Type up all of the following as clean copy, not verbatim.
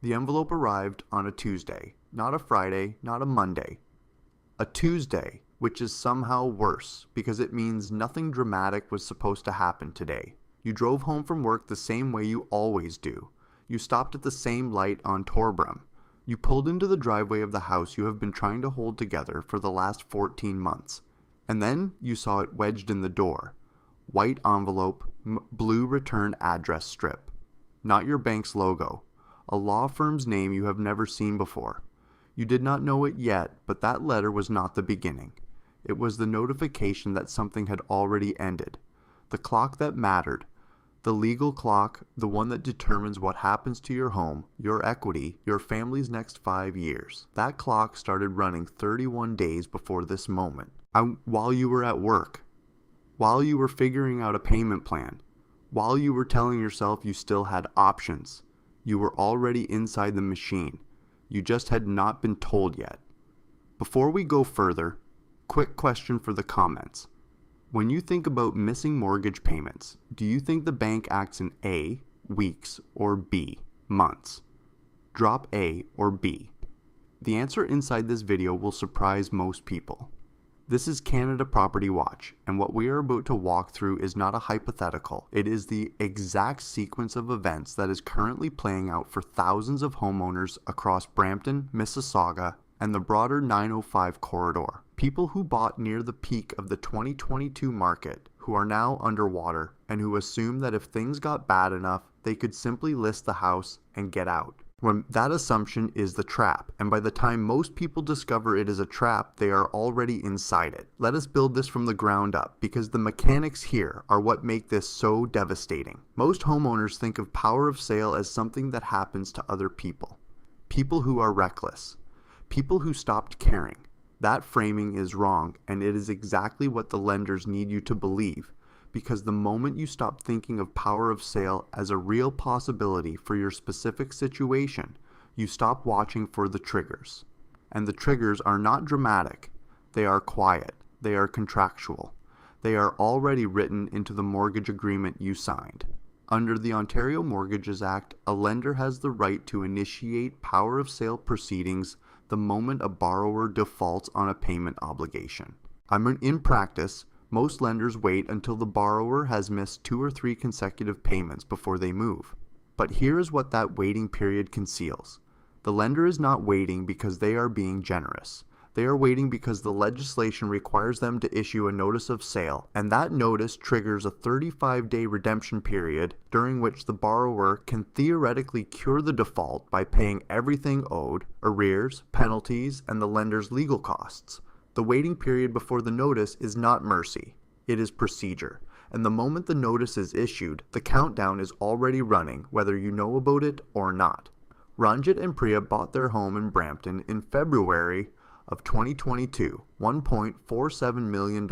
The envelope arrived on a Tuesday, not a Friday, not a Monday. A Tuesday, which is somehow worse because it means nothing dramatic was supposed to happen today. You drove home from work the same way you always do. You stopped at the same light on Torbram. You pulled into the driveway of the house you have been trying to hold together for the last 14 months. And then you saw it wedged in the door. White envelope, blue return address strip. Not your bank's logo. A law firm's name you have never seen before. You did not know it yet, but that letter was not the beginning. It was the notification that something had already ended. The clock that mattered. The legal clock, the one that determines what happens to your home, your equity, your family's next 5 years. That clock started running 31 days before this moment. While you were at work. While you were figuring out a payment plan. While you were telling yourself you still had options. You were already inside the machine. You just had not been told yet. Before we go further, quick question for the comments. When you think about missing mortgage payments, do you think the bank acts in A, weeks, or B, months? Drop A or B. The answer inside this video will surprise most people. This is Canada Property Watch, and what we are about to walk through is not a hypothetical. It is the exact sequence of events that is currently playing out for thousands of homeowners across Brampton, Mississauga, and the broader 905 corridor. People who bought near the peak of the 2022 market, who are now underwater, and who assume that if things got bad enough, they could simply list the house and get out. When that assumption is the trap, and by the time most people discover it is a trap, they are already inside it. Let us build this from the ground up, because the mechanics here are what make this so devastating. Most homeowners think of power of sale as something that happens to other people. People who are reckless. People who stopped caring. That framing is wrong, and it is exactly what the lenders need you to believe. Because the moment you stop thinking of power of sale as a real possibility for your specific situation, you stop watching for the triggers. And the triggers are not dramatic. They are quiet. They are contractual. They are already written into the mortgage agreement you signed. Under the Ontario Mortgages Act, a lender has the right to initiate power of sale proceedings the moment a borrower defaults on a payment obligation. In practice, most lenders wait until the borrower has missed 2 or 3 consecutive payments before they move. But here is what that waiting period conceals. The lender is not waiting because they are being generous. They are waiting because the legislation requires them to issue a notice of sale, and that notice triggers a 35-day redemption period during which the borrower can theoretically cure the default by paying everything owed, arrears, penalties, and the lender's legal costs. The waiting period before the notice is not mercy, it is procedure, and the moment the notice is issued, the countdown is already running whether you know about it or not. Ranjit and Priya bought their home in Brampton in February of 2022, $1.47 million.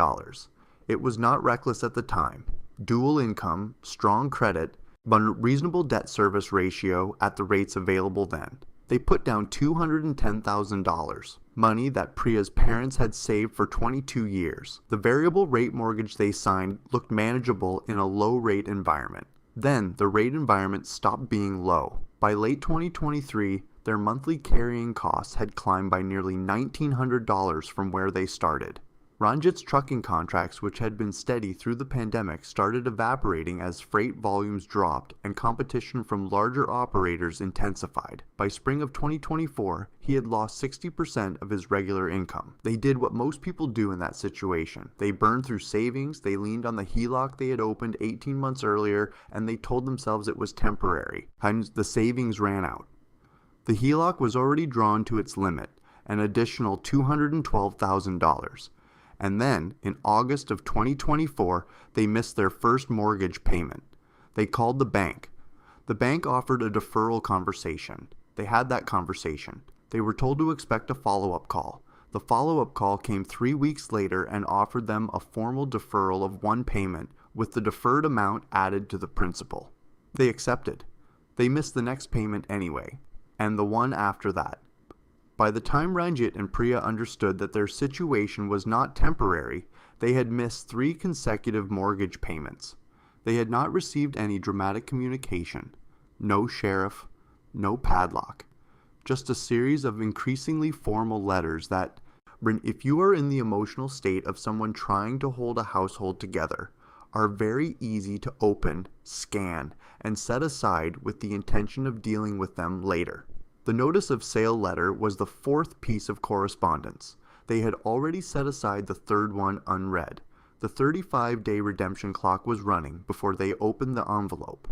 It was not reckless at the time. Dual income, strong credit, but a reasonable debt service ratio at the rates available then. They put down $210,000, money that Priya's parents had saved for 22 years. The variable rate mortgage they signed looked manageable in a low rate environment. Then the rate environment stopped being low. By late 2023, their monthly carrying costs had climbed by nearly $1,900 from where they started. Ranjit's trucking contracts, which had been steady through the pandemic, started evaporating as freight volumes dropped and competition from larger operators intensified. By spring of 2024, he had lost 60% of his regular income. They did what most people do in that situation. They burned through savings, they leaned on the HELOC they had opened 18 months earlier, and they told themselves it was temporary. Hence, the savings ran out. The HELOC was already drawn to its limit, an additional $212,000. And then, in August of 2024, they missed their first mortgage payment. They called the bank. The bank offered a deferral conversation. They had that conversation. They were told to expect a follow-up call. The follow-up call came 3 weeks later and offered them a formal deferral of 1 payment with the deferred amount added to the principal. They accepted. They missed the next payment anyway, and the one after that. By the time Ranjit and Priya understood that their situation was not temporary, they had missed 3 consecutive mortgage payments. They had not received any dramatic communication. No sheriff, no padlock. Just a series of increasingly formal letters that, if you are in the emotional state of someone trying to hold a household together, are very easy to open, scan, and set aside with the intention of dealing with them later. The notice of sale letter was the fourth piece of correspondence. They had already set aside the third one unread. The 35-day redemption clock was running before they opened the envelope.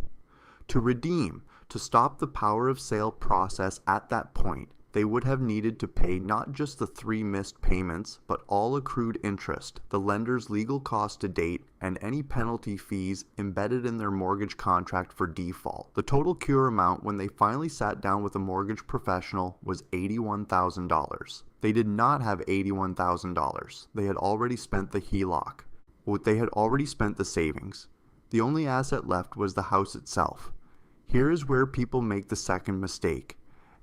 To redeem, to stop the power of sale process at that point, they would have needed to pay not just the 3 missed payments, but all accrued interest, the lender's legal costs to date, and any penalty fees embedded in their mortgage contract for default. The total cure amount when they finally sat down with a mortgage professional was $81,000. They did not have $81,000. They had already spent the HELOC. They had already spent the savings. The only asset left was the house itself. Here is where people make the second mistake.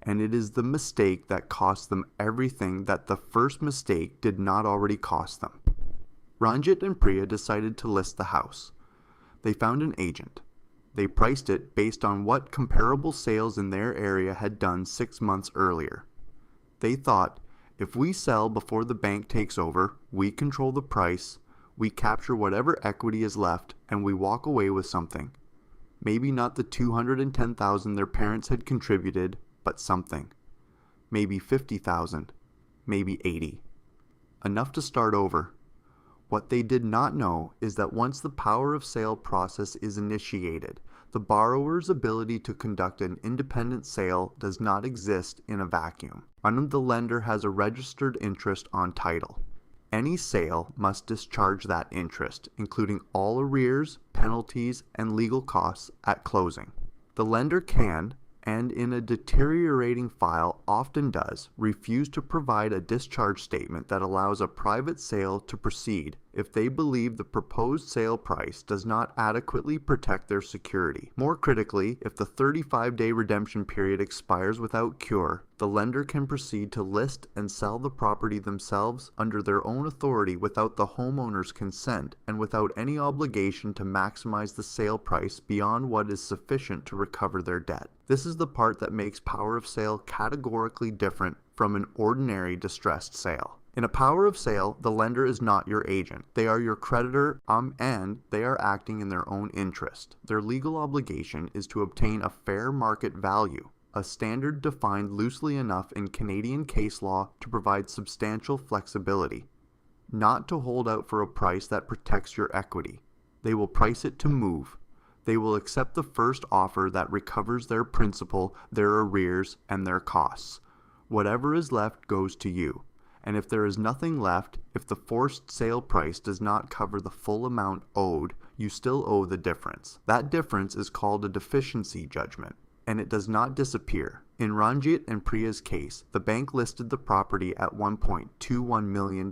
And it is the mistake that cost them everything that the first mistake did not already cost them. Ranjit and Priya decided to list the house. They found an agent. They priced it based on what comparable sales in their area had done 6 months earlier. They thought, if we sell before the bank takes over, we control the price, we capture whatever equity is left, and we walk away with something. Maybe not the $210,000 their parents had contributed, but something. Maybe $50,000, maybe $80,000. Enough to start over. What they did not know is that once the power of sale process is initiated, the borrower's ability to conduct an independent sale does not exist in a vacuum. The lender has a registered interest on title. Any sale must discharge that interest, including all arrears, penalties, and legal costs at closing. The lender can, and in a deteriorating file often does, refuse to provide a discharge statement that allows a private sale to proceed if they believe the proposed sale price does not adequately protect their security. More critically, if the 35-day redemption period expires without cure, the lender can proceed to list and sell the property themselves under their own authority without the homeowner's consent and without any obligation to maximize the sale price beyond what is sufficient to recover their debt. This is the part that makes power of sale categorically different from an ordinary distressed sale. In a power of sale, the lender is not your agent. They are your creditor, and they are acting in their own interest. Their legal obligation is to obtain a fair market value, a standard defined loosely enough in Canadian case law to provide substantial flexibility, not to hold out for a price that protects your equity. They will price it to move. They will accept the first offer that recovers their principal, their arrears, and their costs. Whatever is left goes to you. And if there is nothing left, if the forced sale price does not cover the full amount owed, you still owe the difference. That difference is called a deficiency judgment, and it does not disappear. In Ranjit and Priya's case, the bank listed the property at $1.21 million.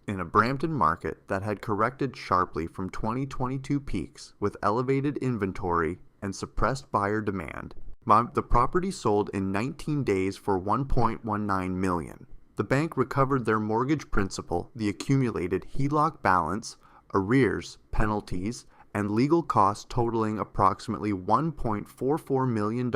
In a Brampton market that had corrected sharply from 2022 peaks with elevated inventory and suppressed buyer demand, the property sold in 19 days for $1.19 million. The bank recovered their mortgage principal, the accumulated HELOC balance, arrears, penalties, and legal costs totaling approximately $1.44 million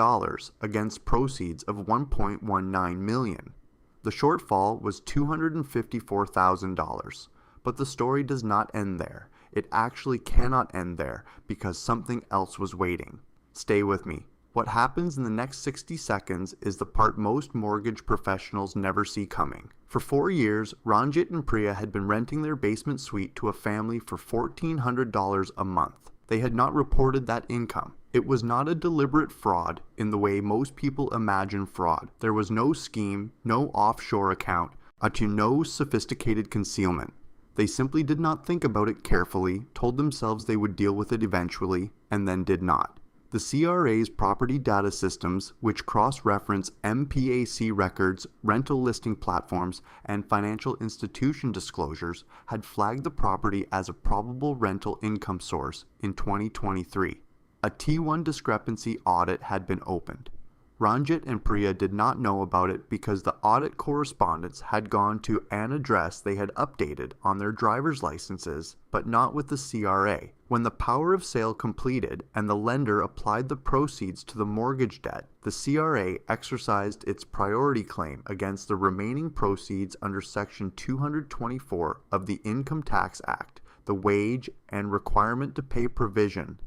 against proceeds of $1.19 million. The shortfall was $254,000, but the story does not end there. It actually cannot end there because something else was waiting. Stay with me. What happens in the next 60 seconds is the part most mortgage professionals never see coming. For 4 years, Ranjit and Priya had been renting their basement suite to a family for $1,400 a month. They had not reported that income. It was not a deliberate fraud in the way most people imagine fraud. There was no scheme, no offshore account, no sophisticated concealment. They simply did not think about it carefully, told themselves they would deal with it eventually, and then did not. The CRA's property data systems, which cross-reference MPAC records, rental listing platforms, and financial institution disclosures, had flagged the property as a probable rental income source in 2023. A T1 discrepancy audit had been opened. Ranjit and Priya did not know about it because the audit correspondence had gone to an address they had updated on their driver's licenses, but not with the CRA. When the power of sale completed and the lender applied the proceeds to the mortgage debt, the CRA exercised its priority claim against the remaining proceeds under Section 224 of the Income Tax Act, the wage and requirement to pay provision,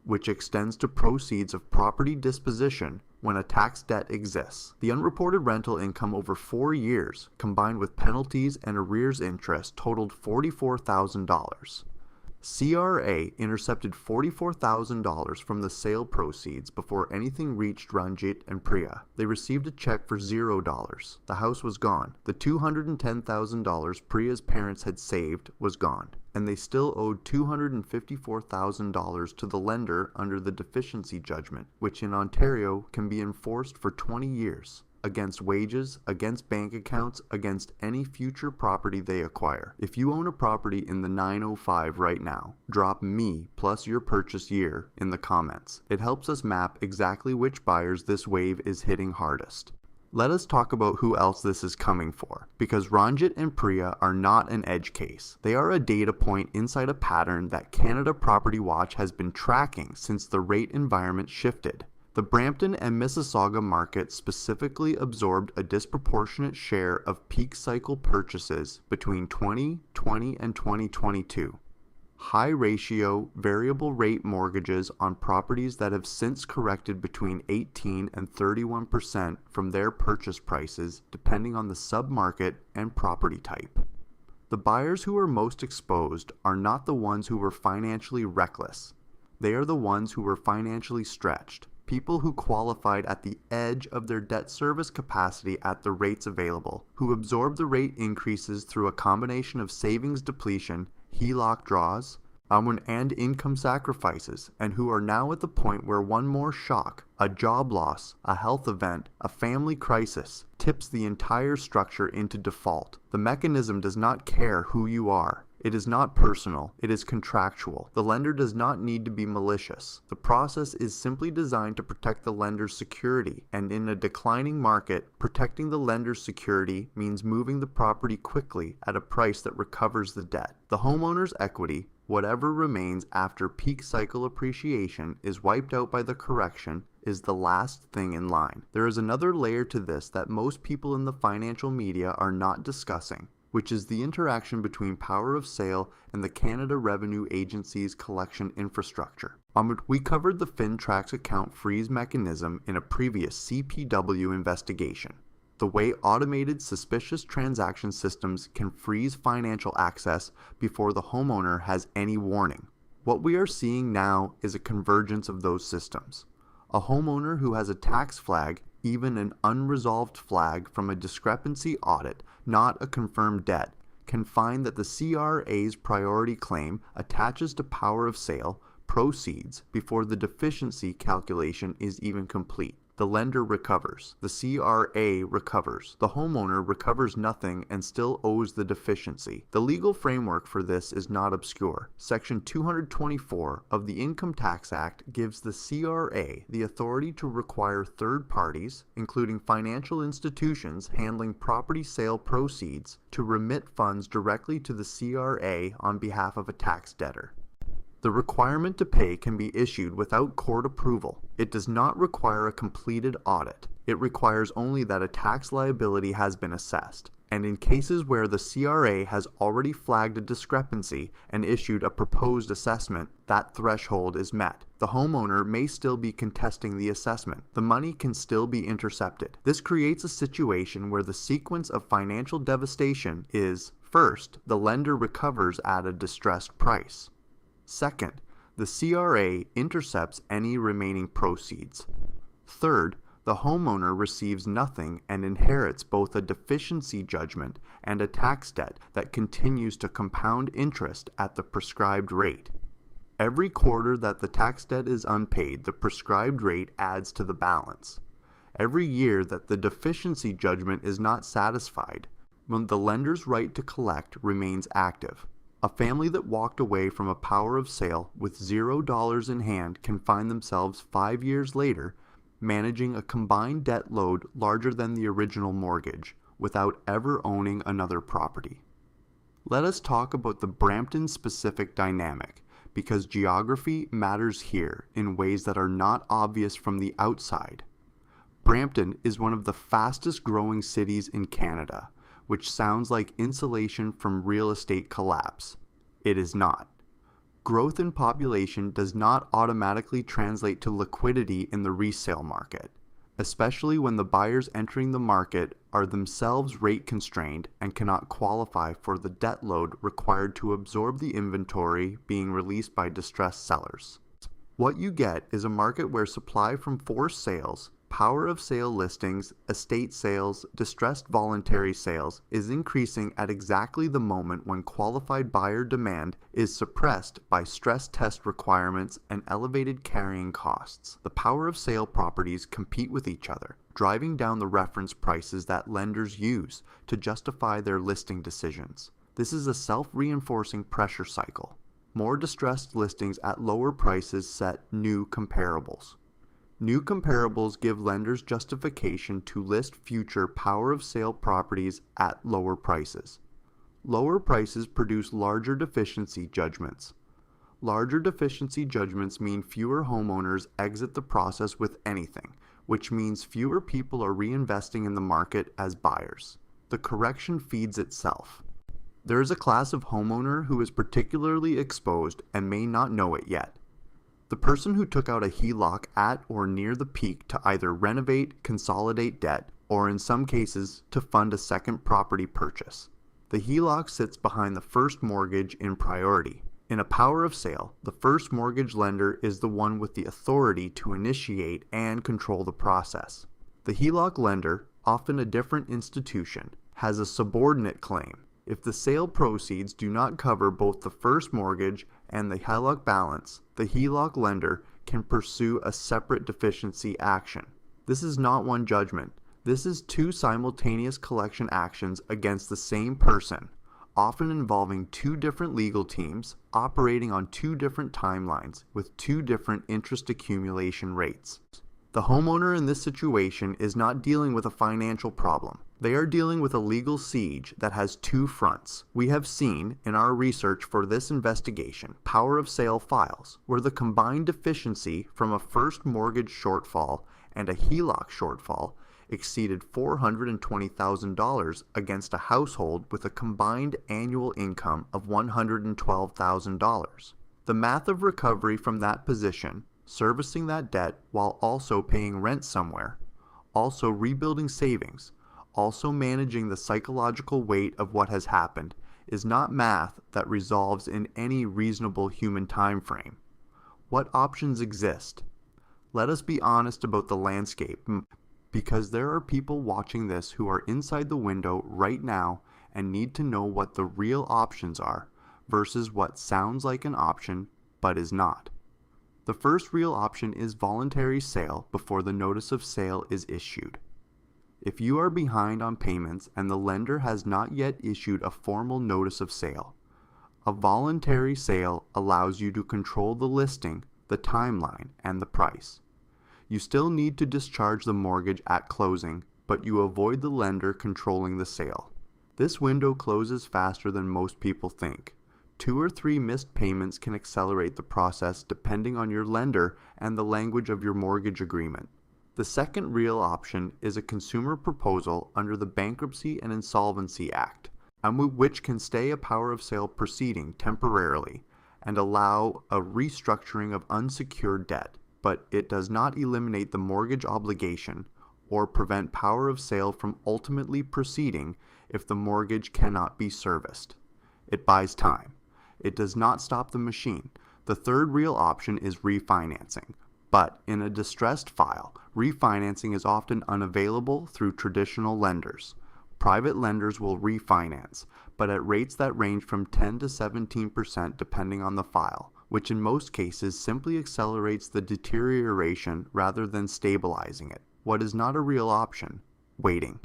which extends to proceeds of property disposition when a tax debt exists. The unreported rental income over 4 years, combined with penalties and arrears interest, totaled $44,000. CRA intercepted $44,000 from the sale proceeds before anything reached Ranjit and Priya. They received a check for $0. The house was gone. The $210,000 Priya's parents had saved was gone, and they still owed $254,000 to the lender under the deficiency judgment, which in Ontario can be enforced for 20 years. Against wages, against bank accounts, against any future property they acquire. If you own a property in the 905 right now, drop me plus your purchase year in the comments. It helps us map exactly which buyers this wave is hitting hardest. Let us talk about who else this is coming for, because Ranjit and Priya are not an edge case. They are a data point inside a pattern that Canada Property Watch has been tracking since the rate environment shifted. The Brampton and Mississauga market specifically absorbed a disproportionate share of peak cycle purchases between 2020 and 2022. High ratio, variable rate mortgages on properties that have since corrected between 18 and 31% from their purchase prices, depending on the submarket and property type. The buyers who are most exposed are not the ones who were financially reckless. They are the ones who were financially stretched. People who qualified at the edge of their debt service capacity at the rates available, who absorbed the rate increases through a combination of savings depletion, HELOC draws, and income sacrifices, and who are now at the point where one more shock, a job loss, a health event, a family crisis, tips the entire structure into default. The mechanism does not care who you are. It is not personal, it is contractual. The lender does not need to be malicious. The process is simply designed to protect the lender's security, and in a declining market, protecting the lender's security means moving the property quickly at a price that recovers the debt. The homeowner's equity, whatever remains after peak cycle appreciation is wiped out by the correction, is the last thing in line. There is another layer to this that most people in the financial media are not discussing, which is the interaction between power of sale and the Canada Revenue Agency's collection infrastructure. We covered the FinTrax account freeze mechanism in a previous CPW investigation. The way automated suspicious transaction systems can freeze financial access before the homeowner has any warning. What we are seeing now is a convergence of those systems. A homeowner who has a tax flag, even an unresolved flag from a discrepancy audit, not a confirmed debt, can find that the CRA's priority claim attaches to power of sale proceeds before the deficiency calculation is even complete. The lender recovers. The CRA recovers. The homeowner recovers nothing and still owes the deficiency. The legal framework for this is not obscure. Section 224 of the Income Tax Act gives the CRA the authority to require third parties, including financial institutions handling property sale proceeds, to remit funds directly to the CRA on behalf of a tax debtor. The requirement to pay can be issued without court approval. It does not require a completed audit. It requires only that a tax liability has been assessed, and in cases where the CRA has already flagged a discrepancy and issued a proposed assessment, that threshold is met. The homeowner may still be contesting the assessment. The money can still be intercepted. This creates a situation where the sequence of financial devastation is, first, the lender recovers at a distressed price. Second, the CRA intercepts any remaining proceeds. Third, the homeowner receives nothing and inherits both a deficiency judgment and a tax debt that continues to compound interest at the prescribed rate. Every quarter that the tax debt is unpaid, the prescribed rate adds to the balance. Every year that the deficiency judgment is not satisfied, the lender's right to collect remains active. A family that walked away from a power of sale with $0 in hand can find themselves 5 years later managing a combined debt load larger than the original mortgage without ever owning another property. Let us talk about the Brampton specific dynamic, because geography matters here in ways that are not obvious from the outside. Brampton is one of the fastest growing cities in Canada, which sounds like insulation from real estate collapse. It is not. Growth in population does not automatically translate to liquidity in the resale market, especially when the buyers entering the market are themselves rate constrained and cannot qualify for the debt load required to absorb the inventory being released by distressed sellers. What you get is a market where supply from forced sales, power of sale listings, estate sales, distressed voluntary sales is increasing at exactly the moment when qualified buyer demand is suppressed by stress test requirements and elevated carrying costs. The power of sale properties compete with each other, driving down the reference prices that lenders use to justify their listing decisions. This is a self-reinforcing pressure cycle. More distressed listings at lower prices set new comparables. New comparables give lenders justification to list future power of sale properties at lower prices. Lower prices produce larger deficiency judgments. Larger deficiency judgments mean fewer homeowners exit the process with anything, which means fewer people are reinvesting in the market as buyers. The correction feeds itself. There is a class of homeowner who is particularly exposed and may not know it yet. The person who took out a HELOC at or near the peak to either renovate, consolidate debt, or in some cases to fund a second property purchase. The HELOC sits behind the first mortgage in priority. In a power of sale, the first mortgage lender is the one with the authority to initiate and control the process. The HELOC lender, often a different institution, has a subordinate claim. If the sale proceeds do not cover both the first mortgage and the HELOC balance, the HELOC lender can pursue a separate deficiency action. This is not one judgment. This is two simultaneous collection actions against the same person, often involving two different legal teams operating on two different timelines with two different interest accumulation rates. The homeowner in this situation is not dealing with a financial problem. They are dealing with a legal siege that has two fronts. We have seen, in our research for this investigation, power of sale files, where the combined deficiency from a first mortgage shortfall and a HELOC shortfall exceeded $420,000 against a household with a combined annual income of $112,000. The math of recovery from that position, servicing that debt while also paying rent somewhere, also rebuilding savings, also managing the psychological weight of what has happened, is not math that resolves in any reasonable human time frame. What options exist? Let us be honest about the landscape, because there are people watching this who are inside the window right now and need to know what the real options are versus what sounds like an option but is not. The first real option is voluntary sale before the notice of sale is issued. If you are behind on payments and the lender has not yet issued a formal notice of sale, a voluntary sale allows you to control the listing, the timeline, and the price. You still need to discharge the mortgage at closing, but you avoid the lender controlling the sale. This window closes faster than most people think. 2 or 3 missed payments can accelerate the process depending on your lender and the language of your mortgage agreement. The second real option is a consumer proposal under the Bankruptcy and Insolvency Act, which can stay a power of sale proceeding temporarily and allow a restructuring of unsecured debt, but it does not eliminate the mortgage obligation or prevent power of sale from ultimately proceeding if the mortgage cannot be serviced. It buys time. It does not stop the machine. The third real option is refinancing. But in a distressed file, refinancing is often unavailable through traditional lenders. Private lenders will refinance, but at rates that range from 10 to 17% depending on the file, which in most cases simply accelerates the deterioration rather than stabilizing it. What is not a real option? Waiting.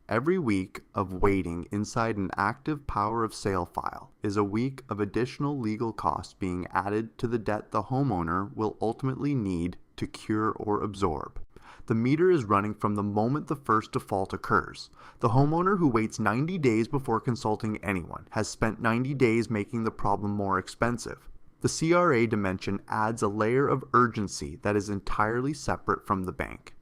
Every week of waiting inside an active power of sale file is a week of additional legal costs being added to the debt the homeowner will ultimately need to cure or absorb. The meter is running from the moment the first default occurs. The homeowner who waits 90 days before consulting anyone has spent 90 days making the problem more expensive. The CRA dimension adds a layer of urgency that is entirely separate from the bank.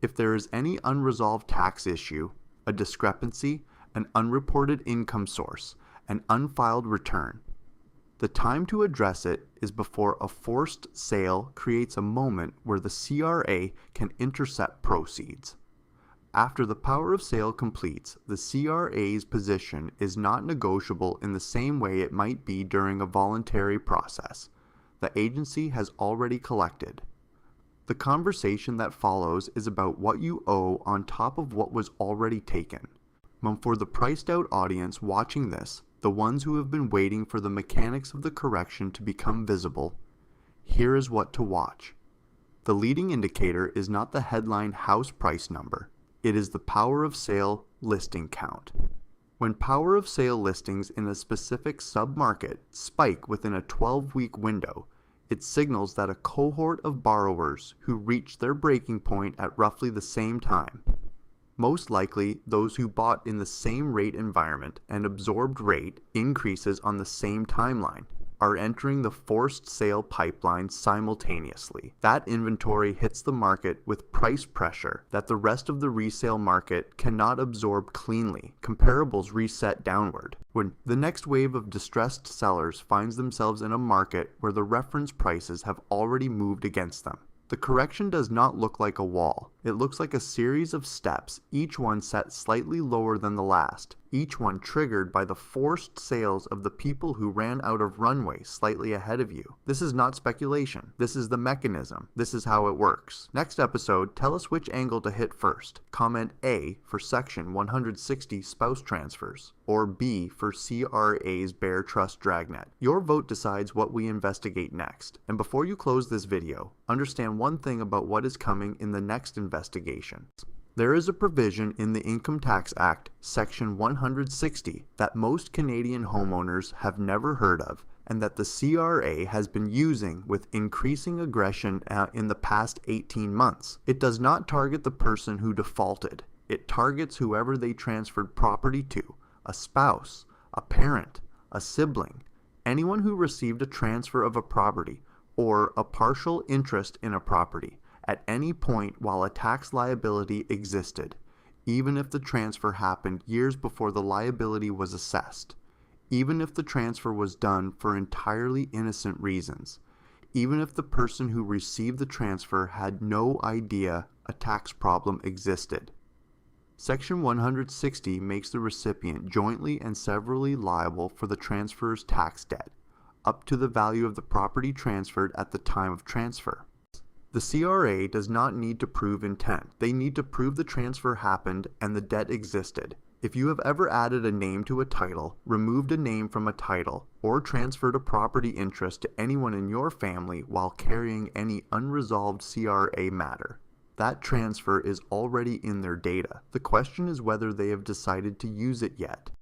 If there is any unresolved tax issue, a discrepancy, an unreported income source, an unfiled return, the time to address it is before a forced sale creates a moment where the CRA can intercept proceeds. After the power of sale completes, the CRA's position is not negotiable in the same way it might be during a voluntary process. The agency has already collected. The conversation that follows is about what you owe on top of what was already taken. But for the priced-out audience watching this, the ones who have been waiting for the mechanics of the correction to become visible, here is what to watch. The leading indicator is not the headline house price number. It is the power of sale listing count. When power of sale listings in a specific sub-market spike within a 12-week window, it signals that a cohort of borrowers who reached their breaking point at roughly the same time, most likely those who bought in the same rate environment and absorbed rate increases on the same timeline, are entering the forced sale pipeline simultaneously. That inventory hits the market with price pressure that the rest of the resale market cannot absorb cleanly. Comparables reset downward. When the next wave of distressed sellers finds themselves in a market where the reference prices have already moved against them. The correction does not look like a wall. It looks like a series of steps, each one set slightly lower than the last, each one triggered by the forced sales of the people who ran out of runway slightly ahead of you. This is not speculation. This is the mechanism. This is how it works. Next episode, tell us which angle to hit first. Comment A for Section 160 spouse transfers, or B for CRA's Bear Trust Dragnet. Your vote decides what we investigate next. And before you close this video, understand one thing about what is coming in the next investigation. There is a provision in the Income Tax Act, Section 160, that most Canadian homeowners have never heard of, and that the CRA has been using with increasing aggression in the past 18 months. It does not target the person who defaulted. It targets whoever they transferred property to, a spouse, a parent, a sibling, anyone who received a transfer of a property, or a partial interest in a property, at any point while a tax liability existed, even if the transfer happened years before the liability was assessed, even if the transfer was done for entirely innocent reasons, even if the person who received the transfer had no idea a tax problem existed. Section 160 makes the recipient jointly and severally liable for the transferor's tax debt, up to the value of the property transferred at the time of transfer. The CRA does not need to prove intent. They need to prove the transfer happened and the debt existed. If you have ever added a name to a title, removed a name from a title, or transferred a property interest to anyone in your family while carrying any unresolved CRA matter, that transfer is already in their data. The question is whether they have decided to use it yet.